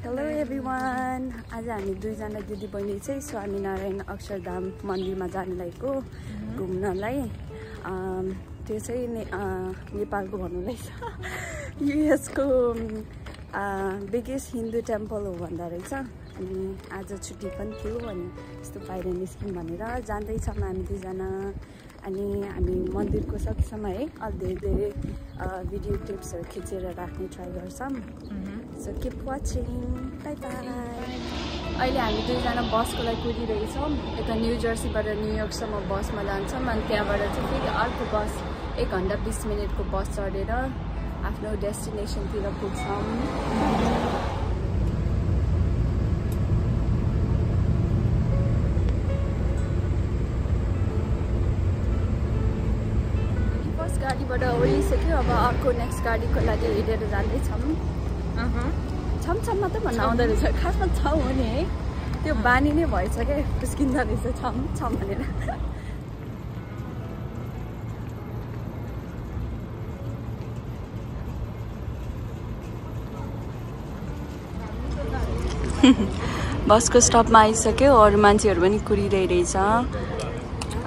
Hello everyone, आज हामी दुईजना दिदी बहिनी चाहिँ स्वामीनारायण अक्षरधाम मन्दिरमा जानु लागेको घुम्नलाई। त्यो चाहिँ नेपालको भन्नुलाई युएसको बिगेस्ट हिन्दू टेम्पल हो भन्दा रहेछ। अनि आज छुट्टी पनि थियो अनि यस्तो बाहिर निस्क्यौँ भनेर जाँदैछौँ हामी दुईजना। अनि हामी मन्दिरको सकेसम्म है अलि धेरै भिडियो क्लिप्सहरू खिचेर राख्ने ट्राई गर्छौँ। So keep watching, by by. अहिले हामी दुईजना बसको लागि कुदिरहेछौँ। यता न्यू जर्सीबाट न्युयोर्कसम्म बसमा जान्छौँ अनि त्यहाँबाट चाहिँ फेरि अर्को बस 1 घन्टा 20 मिनटको बस चढेर आफ्नो डेस्टिनेसनतिर पुग्छौँ। गाडीबाट ओरिसक्यो, अब अर्को नेक्स्ट गाडीको लागि हिँडेर जाँदैछौँ। छम मात्रै भन्न आउँदो रहेछ, खासमा छौँ हो नि है, त्यो बानी नै भएछ क्या, पुस्किँदो रहेछ छम भनेर। बसको स्टपमा आइसक्यो, अरू मान्छेहरू पनि कुरिरहेछ।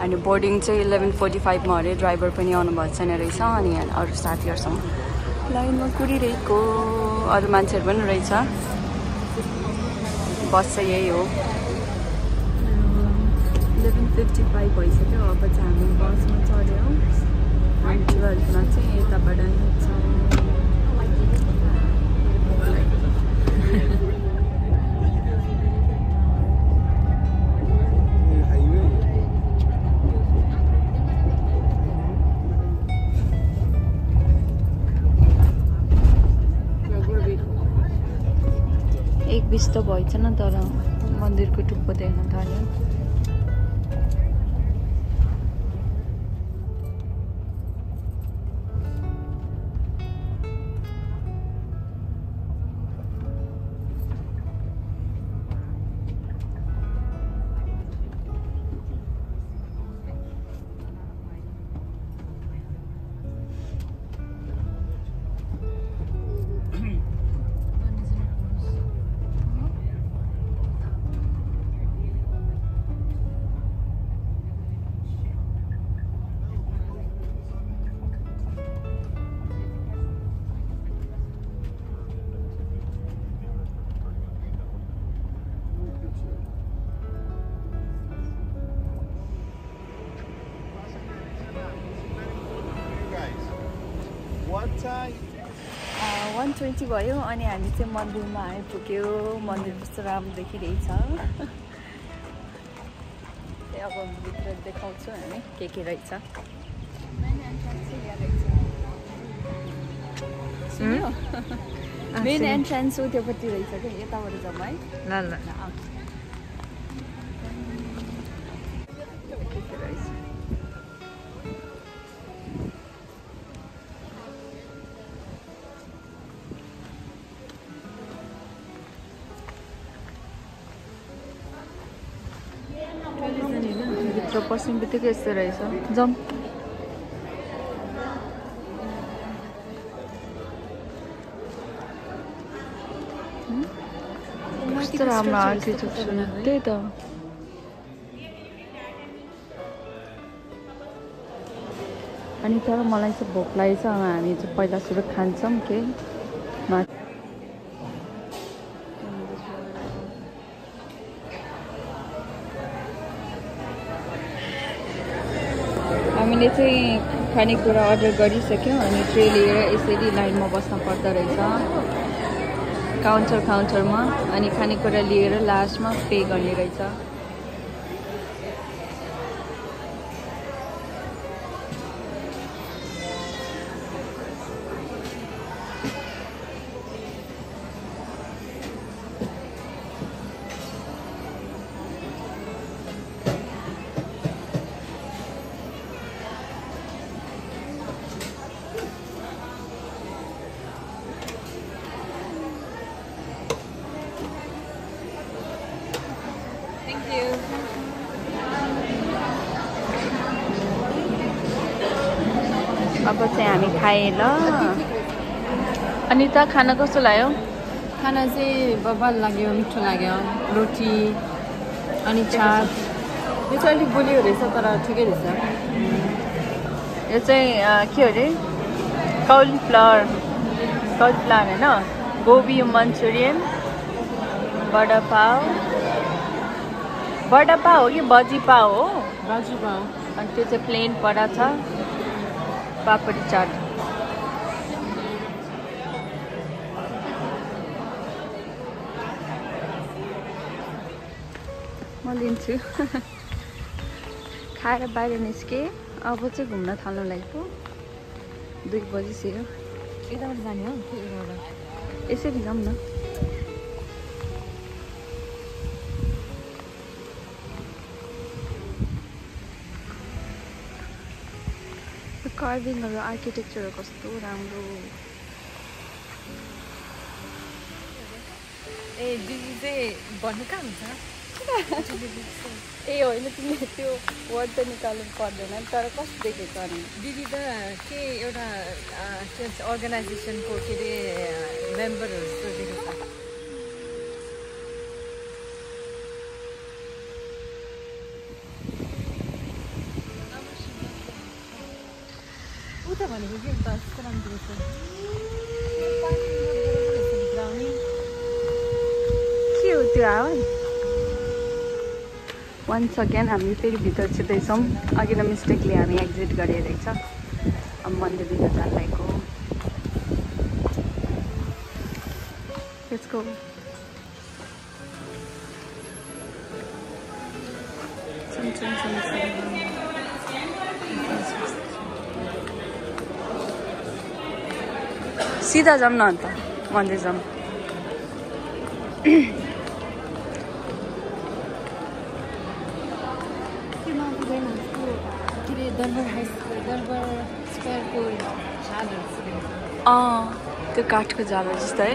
अनि बोर्डिङ चाहिँ 11:45 मा अरे, ड्राइभर पनि आउनु भएको छैन रहेछ। अनि अरू साथीहरूसँग लाइनमा कुरिरहेको, अरू मान्छेहरू पनि रहेछ। बस चाहिँ यही हो। 11:55 भइसक्यो, अब चाहिँ हामी बसमा चढ्यौँ। अनि 12 मा चाहिँ यताबाट हिँड्छौँ। बिस त भएछ न, तर मन्दिरको टुप्पो देख्न थाल्यो। What 1:20 भयो अनि हामी चाहिँ मन्दिरमा आइपुग्यो। मन्दिर कस्तो राम्रो देखिरहेछ। अब भित्र देखाउँछु हामी के रहेछ। मेन एन्ट्रान्स हो, त्योपट्टि रहेछ क्या, यताबाट जाउँ है। ल भित्र पस्ने बित्तिकै यस्तो रहेछ। जाउँ। कस्तो राम्रो आर्किटेक्चर, त्यही त। अनि तर मलाई चाहिँ भोक लागेछ, हामी चाहिँ पहिला सुरु खान्छौँ के हामीले चाहिँ खानेकुरा अर्डर गरिसक्यौँ। अनि ट्रे लिएर यसरी लाइनमा बस्न पर्दो रहेछ काउन्टरमा। अनि खानेकुरा लिएर लास्टमा पे गर्ने रहेछ। अब चाहिँ हामी खाए ल। अनिता खाना कस्तो लाग्यो? खाना चाहिँ बबाल लाग्यो, मिठो लाग्यो। रोटी अनि चाट। यो चाहिँ अलिक बोलियो रहेछ तर ठिकै रहेछ। यो चाहिँ के अरे कौलीफ्लावर होइन, गोबी मन्चुरियन, बडा पाव हो कि बजी पाव हो? बाजु पाव। अनि त्यो चाहिँ प्लेन पराठा, पापडी चाट। म लिन्छु। खाएर बाहिर निस्केँ, अब चाहिँ घुम्न थाल्नु लागेको। 2 बजिसक्यो। यताबाट जाने हो? यसरी जाऊँ न। कार्भिङहरू, आर्किटेक्चरहरू कस्तो राम्रो। ए दिदी चाहिँ भन्नु कहाँ हुन्छ? ए होइन, तिमीले त्यो वर्ड त निकाल्नु पर्दैन, तर कस्तो देखेको अनि? दिदी त के एउटा अर्गनाइजेसनको के अरे मेम्बरहरू जस्तो देखेको छ। उता भनेको के त कस्तो राम्रो रहेछ। के हो त्यो आवाज? वन्स अगेन हामी फेरि भित्र छिर्दैछौँ। अघि त मिस्टेकले हामी एक्जिट गरेर रहेछ। अब मन्दिरभित्र जान लागेको। त्यसको सिधा जाऊँ न अन्त मन्दिर जाऊँ। दरबार स्क्वायरको झालहरू। त्यो काठको झालर जस्तो है।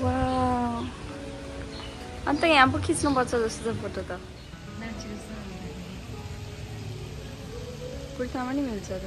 वाह, अन्त यहाँ पो खिच्नुपर्छ जस्तो छ फोटो त। कुर्तामा नि मिल्छ त।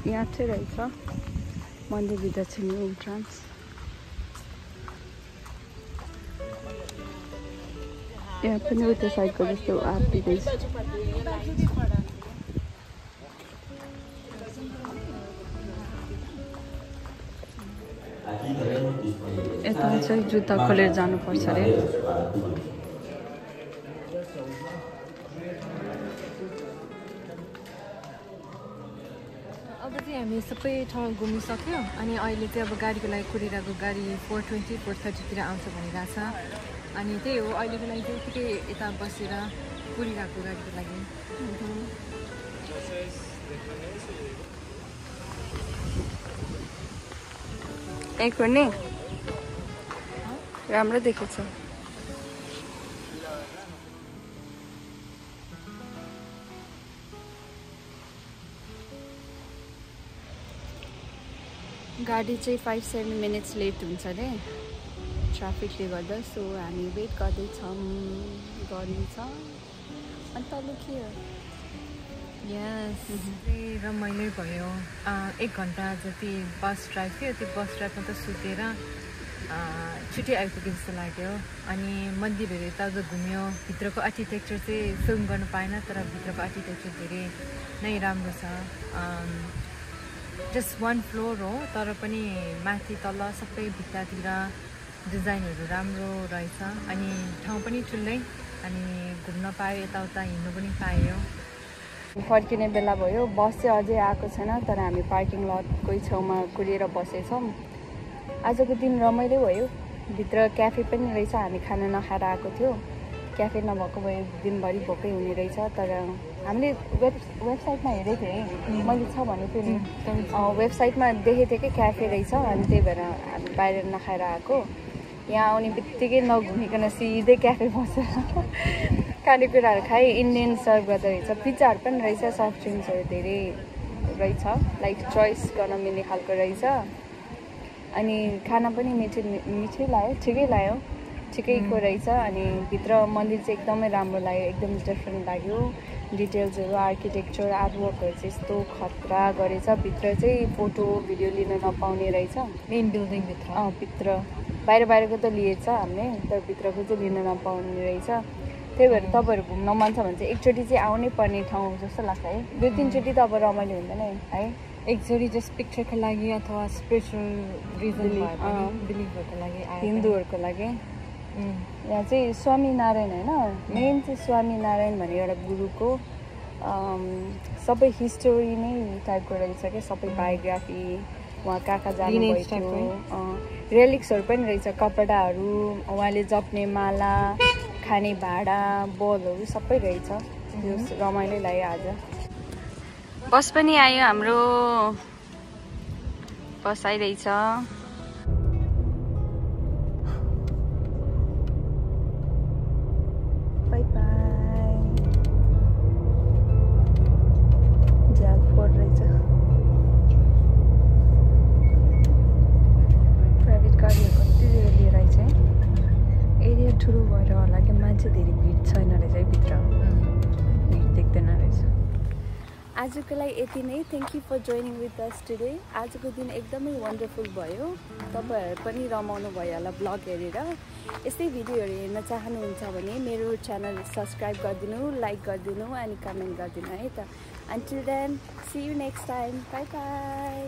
यहाँ चाहिँ रहेछ मन्दिरभित्र चाहिँ न्यू इन्ट्रान्स। यहाँ पनि उता साइडको जस्तो आरती रहेछ। यता चाहिँ जुत्ता खोलेर जानुपर्छ अरे। अब चाहिँ हामी सबै ठाउँ घुमिसक्यो अनि अहिले चाहिँ अब गाडीको लागि कुरिरहेको गाडी 4:20 4:30 आउँछ भनिरहेछ। अनि त्यही हो अहिलेको लागि चाहिँ यतिकै यता बसेर कुरिरहेको गाडीको लागि। एक हो नि राम्रो देखेछ। गाडी चाहिँ 5-7 मिनट्स लेट हुन्छ अरे ट्राफिकले गर्दा। सो हामी वेट गर्दैछौँ गरिन्छ। अनि तल के हो? यस रमाइलो भयो। 1 घन्टा जति बस ड्राइभ थियो। त्यो बस ड्राइभमा त सुतेर छिटै आइपुग्यो जस्तो लाग्यो। अनि मन्दिरहरू यता घुम्यो। भित्रको आर्किटेक्चर चाहिँ फिल्म गर्नु पाएन तर भित्रको आर्किटेक्चर धेरै नै राम्रो छ। जस्ट 1 फ्लोर हो तर पनि माथि तल सबै भित्तातिर डिजाइनहरू राम्रो रहेछ। अनि ठाउँ पनि ठुलै अनि घुम्न पायो यताउता हिँड्नु पनि पायो। फर्किने बेला भयो। बस चाहिँ अझै आएको छैन तर हामी पार्किङ लटकै छेउमा कुरेर बसेछौँ। आजको दिन रमाइलो भयो। भित्र क्याफे पनि रहेछ। हामी खाना नखाएर आएको थियो। क्याफे नभएको भए दिनभरि भोकै हुने रहेछ तर हामीले वेबसाइटमा हेरेको थिएँ। मैले छ भनेको थिएँ नि वेबसाइटमा देखेको थिएँ कि क्याफे रहेछ। अनि त्यही भएर हामी बाहिर नखाएर आएको। यहाँ आउने बित्तिकै नघुमिकन सिधै क्याफे बसेर खानेकुराहरू खाएँ। इन्डियन सर्भ गर्दो रहेछ। पिज्जाहरू पनि रहेछ। सफ्ट ड्रिङ्क्सहरू धेरै रहेछ। लाइक चोइस गर्न मिल्ने खालको रहेछ। अनि खाना पनि मिठै लाग्यो। ठिकैको रहेछ। अनि भित्र मन्दिर चाहिँ एकदमै राम्रो लाग्यो। एकदम डिफ्रेन्ट लाग्यो। डिटेल्सहरू आर्किटेक्चर आर्टवर्कहरू चाहिँ यस्तो खतरा गरेछ। भित्र चाहिँ फोटो भिडियो लिन नपाउने रहेछ। मेन बिल्डिङभित्र भित्र बाहिरको त लिएछ हामीले तर भित्रको चाहिँ लिन नपाउने रहेछ। त्यही भएर तपाईँहरू घुम्न मन छ भने चाहिँ एकचोटि चाहिँ आउनै पर्ने ठाउँ जस्तो लाग्छ है। 2-3 चोटि त अब रमाइलो हुँदैन है। एकचोटि जस्ट पिक्चरको लागि अथवा स्पिरिचुअल रिजन बिलिभहरूको लागि हिन्दूहरूको लागि। यहाँ चाहिँ स्वामीनारायण होइन मेन चाहिँ स्वामीनारायण भन्ने एउटा गुरुको सबै हिस्टोरी नै टाइपको रहेछ क्या। सबै बायोग्राफी उहाँ कहाँ जानुभएको थियो। रेलिक्सहरू पनि रहेछ। कपडाहरू उहाँले जप्ने माला खाने भाँडा बलहरू सबै रहेछ। त्यो रमाइलो लाग्यो। आज बस पनि आयो हाम्रो। बस आइरहेछ। By by. झ्याल फोर रहेछ। प्राइभेट गाडीहरू कति लिएर आइछ है। एरिया ठुलो भएर होला कि मान्छे धेरै भिड छैन रहेछ है। भित्र भिड देख्दैन रहेछ। आजको लागि यति नै। Thank you for joining with us today. आजको दिन एकदमै वन्डरफुल भयो। तपाईँहरू पनि रमाउनु भयो होला ब्लग हेरेर। यस्तै भिडियोहरू हेर्न चाहनुहुन्छ भने मेरो च्यानल सब्सक्राइब गरिदिनु, लाइक गरिदिनु अनि कमेन्ट गरिदिनु है त। Until then see you next time. Bye by.